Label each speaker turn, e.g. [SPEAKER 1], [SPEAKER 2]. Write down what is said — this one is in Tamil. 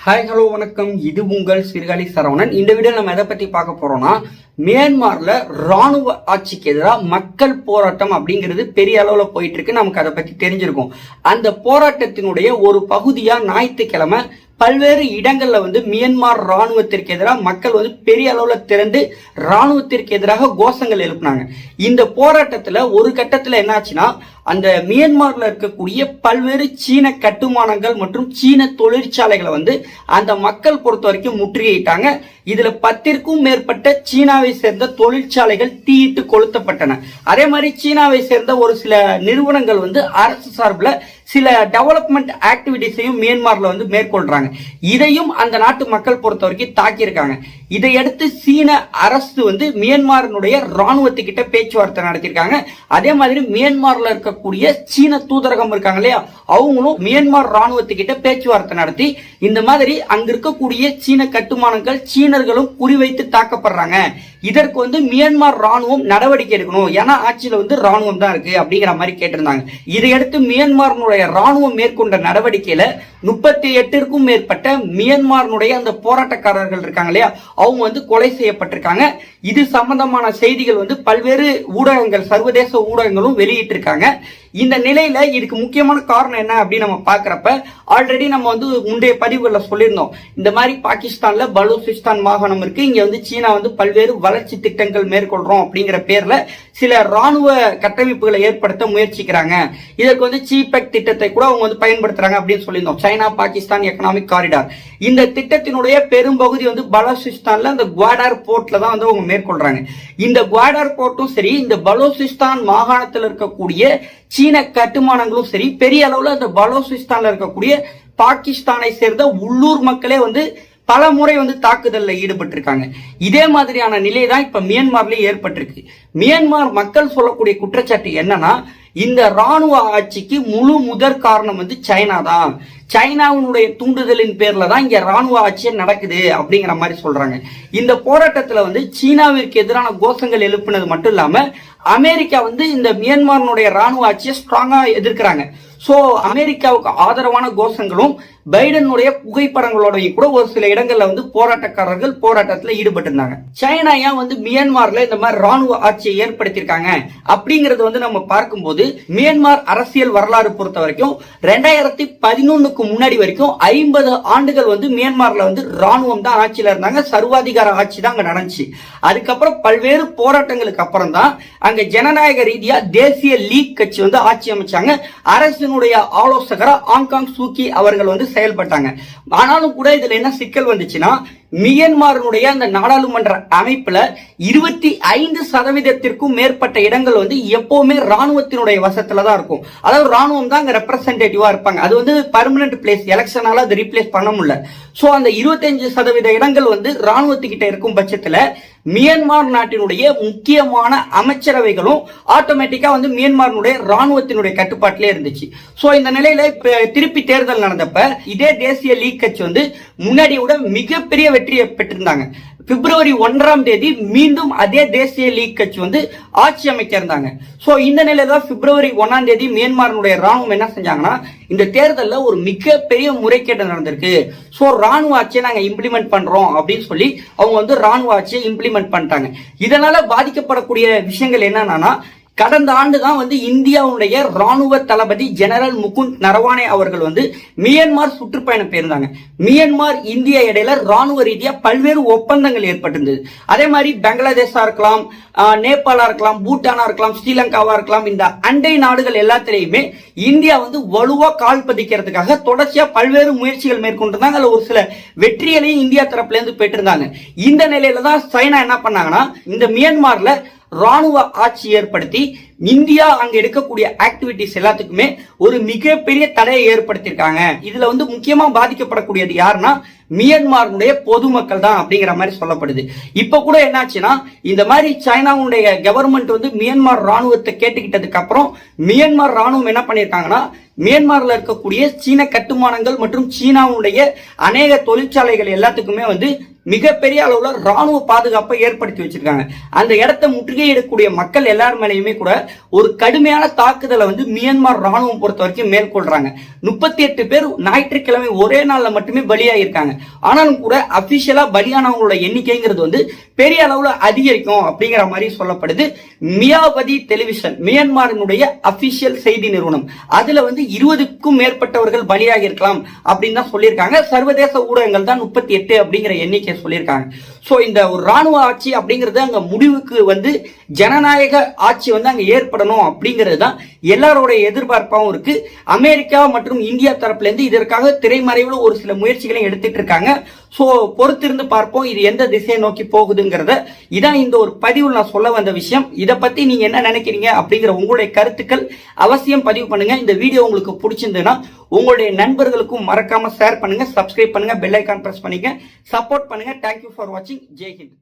[SPEAKER 1] ஹாய் ஹலோ வணக்கம். இது உங்கள் சிறுகாலி சரவணன். இந்த வீடியோ நம்ம எதை பத்தி பார்க்க போறோம்னா, மியான்மர்ல ராணுவ ஆட்சிக்கு எதிராக மக்கள் போராட்டம் அப்படிங்கிறது பெரிய அளவுல போயிட்டு இருக்கு. நமக்கு அதை பத்தி தெரிஞ்சிருக்கும். அந்த போராட்டத்தினுடைய ஒரு பகுதியா ஞாயிற்றுக்கிழமை பல்வேறு இடங்கள்ல மியான்மர் ராணுவத்திற்கு எதிராக மக்கள் பெரிய அளவுல திரண்டு ராணுவத்திற்கு எதிராக கோஷங்கள் எழுப்பினாங்க. இந்த போராட்டத்துல ஒரு கட்டத்துல என்னாச்சுன்னா, அந்த மியான்மர்ல இருக்கக்கூடிய பல்வேறு சீன கட்டுமானங்கள் மற்றும் சீன தொழிற்சாலைகளை அந்த மக்கள் பொறுத்த வரைக்கும் முற்றுகையிட்டாங்க. இதுல 10ற்கும் மேற்பட்ட சீனாவை சேர்ந்த தொழிற்சாலைகள் தீயிட்டு கொளுத்தப்பட்டன. அதே மாதிரி சீனாவை சேர்ந்த ஒரு சில நிறுவனங்கள் அரசு சார்பில் சில டெவலப்மெண்ட் ஆக்டிவிட்டிஸையும் மியான்மர்ல மேற்கொள்றாங்க. இதையும் அந்த நாட்டு மக்கள் பொறுத்த வரைக்கும் தாக்கியிருக்காங்க. இதையடுத்து சீன அரசு மியான்மரினுடைய ராணுவத்துக்கிட்ட பேச்சுவார்த்தை நடத்திருக்காங்க. அதே மாதிரி மியான்மர்ல இருக்கக்கூடிய சீன தூதரகம் இருக்காங்க இல்லையா, அவங்களும் மியான்மர் ராணுவத்துக்கிட்ட பேச்சுவார்த்தை நடத்தி இந்த மாதிரி அங்க இருக்கக்கூடிய சீன கட்டுமானங்கள் சீனர்களும் குறிவைத்து தாக்கப்படுறாங்க, இதற்கு மியான்மர் ராணுவம் நடவடிக்கை எடுக்கணும், ஏன்னா ஆட்சியில ராணுவம் தான் இருக்கு அப்படிங்கிற மாதிரி கேட்டிருந்தாங்க. இதையடுத்து மியான்மரினுடைய ராணுவம் மேற்கொண்ட நடவடிக்கையில 38ற்கும் மேற்பட்ட மியான்மரினுடைய அந்த போராட்டக்காரர்கள் இருக்காங்க இல்லையா, அவங்க கொலை செய்யப்பட்டிருக்காங்க. இது சம்பந்தமான செய்திகள் பல்வேறு ஊடகங்கள், சர்வதேச ஊடகங்களும் வெளியிட்டு இருக்காங்க. இந்த நிலையில இதுக்கு முக்கியமான காரணம் என்ன அப்படின்னு நம்ம பாக்குறப்ப, ஆல்ரெடி நம்ம முந்தைய பதிவுகள்ல சொல்லியிருந்தோம். இந்த மாதிரி பாகிஸ்தான்ல பலூச்சிஸ்தான் மாகாணம் இருக்கு, இங்க சீனா பல்வேறு வளர்ச்சி திட்டங்கள் மேற்கொள்றோம் அப்படிங்கிற பேர்ல சில ராணுவ கட்டமைப்புகளை ஏற்படுத்த முயற்சிக்கிறாங்க. இதற்கு சீபெக் திட்டத்தை கூட அவங்க பயன்படுத்துறாங்க அப்படின்னு சொல்லியிருந்தோம். China Pakistan economic corridor. இந்த திட்டத்தினுடைய பெரும்பகுதி பலூச்சிஸ்தான்ல அந்த குவாடார் போர்ட்ல தான் அவங்க மேற்கொள்றாங்க. இந்த குவாடார் போர்ட்டும் சரி, இந்த பலூச்சிஸ்தான் மாகாணத்தில் இருக்கக்கூடிய சீன கட்டுமானங்களும் சரி, பெரிய அளவுல அந்த பலூச்சிஸ்தான்ல இருக்கக்கூடிய பாகிஸ்தானை சேர்ந்த உள்ளூர் மக்களே பல முறை தாக்குதல்ல ஈடுபட்டிருக்காங்க. இதே மாதிரியான நிலை தான் இப்ப மியான்மர்ல ஏற்பட்டிருக்கு. மியான்மர் மக்கள் சொல்லக்கூடிய குற்றச்சாட்டு என்னன்னா, இந்த ராணுவ ஆட்சிக்கு முழு முதற் காரணம் சைனா தான், சைனாவுடைய தூண்டுதலின் பேர்ல தான் இங்க ராணுவ ஆட்சியே நடக்குது அப்படிங்கிற மாதிரி சொல்றாங்க. இந்த போராட்டத்துல சீனாவிற்கு எதிரான கோஷங்கள் எழுப்பினது மட்டும் இல்லாம அமெரிக்கா இந்த மியான்மருடைய ராணுவ ஆட்சியை ஸ்ட்ராங்கா எதிர்க்கிறாங்க. சோ அமெரிக்காவுக்கு ஆதரவான கோஷங்களும் பைடனுடைய புகைப்படங்களோடையும் கூட ஒரு சில இடங்கள்ல போராட்டக்காரர்கள் போராட்டத்துல ஈடுபட்டு இருந்தாங்க. சைனா ஏன் மியான்மர்ல இந்த மாதிரி ராணுவ ஆட்சியை ஏற்படுத்தியிருக்காங்க அப்படிங்கறது நம்ம பார்க்கும்போது, மியான்மர் அரசியல் வரலாறு பொறுத்த வரைக்கும் 2011க்கு முன்னாடி வரைக்கும் 50 ஆண்டுகள் மியான்மர்ல ராணுவம் தான் ஆட்சியில இருந்தாங்க, சர்வாதிகார ஆட்சி தான் அங்க நடந்துச்சு. அதுக்கப்புறம் பல்வேறு போராட்டங்களுக்கு அப்புறம் தான் அங்க ஜனநாயக ரீதியா தேசிய லீக் கட்சி ஆட்சி அமைச்சாங்க. அரசினுடைய ஆலோசகரா ஆங்காங் சூகி அவர்கள் செயல்பட்டாங்க. ஆனாலும் கூட இதுல என்ன சிக்கல் வந்துச்சுன்னா, மியான்மருடைய அந்த நாடாளுமன்ற அமைப்புல 25% மேற்பட்ட இடங்கள் எப்பவுமே ராணுவத்தினுடைய வசத்துல தான் இருக்கும். அதாவது ராணுவம் தான் அங்க ரெப்ரசன்டேட்டிவா இருப்பாங்க. அது பர்மனன்ட் பிளேஸ், எலெக்ஷனால அது ரீப்ளேஸ் பண்ண முடியல. சோ அந்த 25% இடங்கள் ராணுவத்துக்கிட்ட இருக்கும் பட்சத்துல மியான்மர் நாட்டினுடைய முக்கியமான அமைச்சரவைகளும் ஆட்டோமேட்டிக்கா மியான்மருடைய ராணுவத்தினுடைய கட்டுப்பாட்டிலே இருந்துச்சு. சோ இந்த நிலையில திருப்பி தேர்தல் நடந்தப்ப இதே தேசிய லீக் கட்சி முன்னாடி விட மிகப்பெரிய வெற்றியை பெற்றிருந்தாங்க. பிப்ரவரி 1ஆம் தேதி மீண்டும் அதே தேசிய லீக் கட்சி ஆட்சி அமைக்க இருந்தாங்க. சோ இந்த நிலையில தான் பிப்ரவரி 1ஆம் தேதி மியான்மருடைய ராணுவம் என்ன செஞ்சாங்கன்னா, இந்த தேர்தலில் ஒரு மிகப்பெரிய முறைகேடு நடந்திருக்கு, சோ ராணுவ ஆட்சியை நாங்க இம்ப்ளிமெண்ட் பண்றோம் அப்படின்னு சொல்லி அவங்க ராணுவ ஆட்சியை இம்ப்ளிமெண்ட் பண்ணிட்டாங்க. இதனால பாதிக்கப்படக்கூடிய விஷயங்கள் என்னன்னா, கடந்த ஆண்டு தான் இந்தியாவுடைய ராணுவ தளபதி ஜெனரல் முகுந்த் நரவானே அவர்கள் மியான்மர் சுற்றுப்பயணம் போயிருந்தாங்க. மியான்மர் இந்தியா இடையில ராணுவ ரீதியா பல்வேறு ஒப்பந்தங்கள் ஏற்பட்டிருந்தது. அதே மாதிரி பங்களாதேஷா இருக்கலாம், நேபாளா இருக்கலாம், பூட்டானா இருக்கலாம், ஸ்ரீலங்காவா இருக்கலாம், இந்த அண்டை நாடுகள் எல்லாத்திலையுமே இந்தியா வலுவா கால் பதிக்கிறதுக்காக தொடர்ச்சியா பல்வேறு முயற்சிகள் மேற்கொண்டிருந்தாங்க. அதுல ஒரு சில வெற்றிகளையும் இந்தியா தரப்புல இருந்து பெற்றிருந்தாங்க. இந்த நிலையில தான் சைனா என்ன பண்ணாங்கன்னா, இந்த மியான்மர்ல ராணுவ ஆட்சி ஏற்படுத்தி இந்தியா அங்க எடுக்கக்கூடிய ஆக்டிவிட்டிஸ் எல்லாத்துக்குமே ஒரு மிகப்பெரிய தடையை ஏற்படுத்தியிருக்காங்க. இதுல முக்கியமா பாதிக்கப்படக்கூடியது யாருன்னா, மியான்மருடைய பொதுமக்கள் தான் அப்படிங்கிற மாதிரி சொல்லப்படுது. இப்ப கூட என்னாச்சுன்னா, இந்த மாதிரி சைனாவுடைய கவர்மெண்ட் மியான்மர் ராணுவத்தை கேட்டுக்கிட்டதுக்கு அப்புறம் மியான்மர் ராணுவம் என்ன பண்ணிருக்காங்கன்னா, மியான்மர்ல இருக்கக்கூடிய சீன கட்டுமானங்கள் மற்றும் சீனாவுடைய அநேக தொழிற்சாலைகள் எல்லாத்துக்குமே மிகப்பெரிய அளவுல ராணுவ பாதுகாப்பை ஏற்படுத்தி வச்சிருக்காங்க. அந்த இடத்தை முற்றுகையிடக்கூடிய மக்கள் எல்லார் மேலேயுமே கூட ஒரு கடுமையான தாக்குதலை மியான்மர் ராணுவம் பொறுத்த வரைக்கும் மேற்கொள்றாங்க. 38 பேர் ஞாயிற்றுக்கிழமை ஒரே நாள்ல மட்டுமே பலியாயிருக்காங்க. ஆனாலும் கூட அபிஷியலா பலியானவங்களோட எண்ணிக்கைங்கிறது வந்து பெரிய அளவுல அதிகரிக்கும் அப்படிங்கிற மாதிரி சொல்லப்படுது. மியாவதி டெலிவிஷன், மியான்மரினுடைய அபிஷியல் செய்தி நிறுவனம், அதுல வந்து 20க்கும் மேற்பட்டவர்கள் பலியாகி இருக்கலாம் அப்படின்னு தான் சொல்லியிருக்காங்க. சர்வதேச ஊடகங்கள் தான் 38 அப்படிங்கிற எண்ணிக்கை சொல்லியிருக்காங்க. சோ இந்த ஒரு ராணுவ ஆட்சி அப்படிங்கிறது அங்க முடிவுக்கு வந்து ஜனநாயக ஆட்சி வந்து அங்க ஏற்படணும் அப்படிங்கிறது தான் எல்லாரோட எதிர்பார்ப்பாகவும் இருக்கு. அமெரிக்கா மற்றும் இந்தியா தரப்புல இருந்து இதற்காக திரைமறைவில் ஒரு சில முயற்சிகளை எடுத்துட்டு இருக்காங்க. சோ பொறுத்திருந்து பார்ப்போம் இது எந்த திசையை நோக்கி போகுதுங்கிறத. இதான் இந்த ஒரு பதிவில் நான் சொல்ல வந்த விஷயம். இதை பத்தி நீங்க என்ன நினைக்கிறீங்க அப்படிங்கிற உங்களுடைய கருத்துக்கள் அவசியம் பதிவு பண்ணுங்க. இந்த வீடியோ உங்களுக்கு பிடிச்சிருந்ததுன்னா உங்களுடைய நண்பர்களுக்கும் மறக்காம ஷேர் பண்ணுங்க, சப்ஸ்கிரைப் பண்ணுங்க, பெல் ஐகான் பிரஸ் பண்ணுங்க, சப்போர்ட் பண்ணுங்க. தேங்க்யூ ஃபார் வாட்சிங். ஜெய் ஹிந்த்.